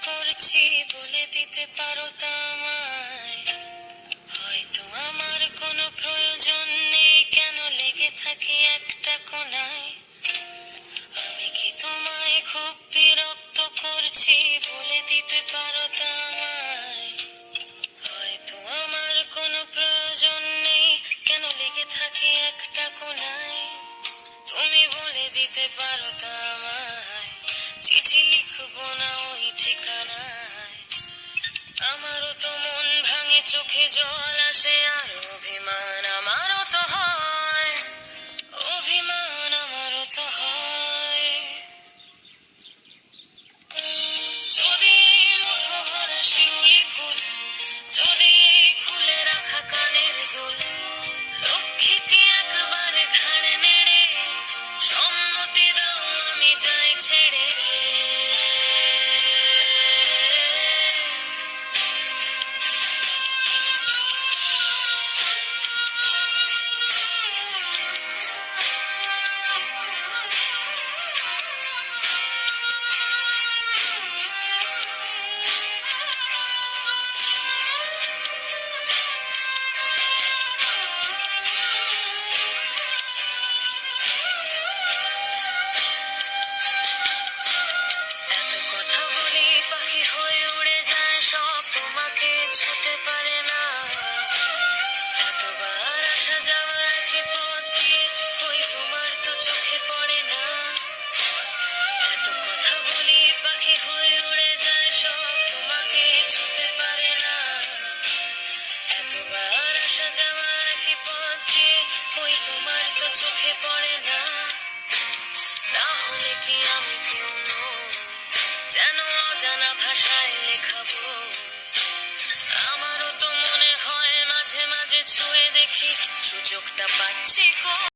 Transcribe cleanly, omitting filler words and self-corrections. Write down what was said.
করছি বলে দিতে পারো তা আমায়? হয়তো আমার কোনো প্রয়োজন নেই, কেন লেগে থাকি একটা কোনায়? আমি কি তোমায় খুব বিরক্ত করছি বলে দিতে পারো তা আমায়? হয়তো আমার কোনো প্রয়োজন নেই, কেন লেগে থাকি একটা কোনায়? তুমি বলে দিতে পারো তা আমায়? চিঠি লিখবো না ওই ঠিকানায়? আমারও তো মন ভাঙে, চোখে জল আসে, আর অভিমান আমারও তো হয়, অভিমান আমারও তো হয়। যদি এই মুঠো ভরা শিউলি ফুল, যদি এই খুলে রাখা কানের দুল, লক্ষ্মীটি একবারে ঘাড়ে নেড়ে সম্মতি দাও আমি যাই ছেড়ে। এত কথা বলি পাখি হয়ে উড়ে যায় সব, তোমাকে ছুতে পারে না। এতবার আসা যাওয়া একই পথ দিয়ে, ওই তোমার তো চোখে পড়ে না। এত কথা বলি পাখি হয়ে উড়ে যায় সব, তোমাকে ছুতে পারে না। এতবার আসা যাওয়া একই পথ দিয়ে, ওই তোমার তো চোখে পড়ে না। তাহলে কি আমি কেউ নই, যেন অজানা ভাষায় লেখা বই? আমারও তো মনে হয় মাঝে মাঝে ছুঁয়ে দেখি, সুযোগটা পাচ্ছি কই?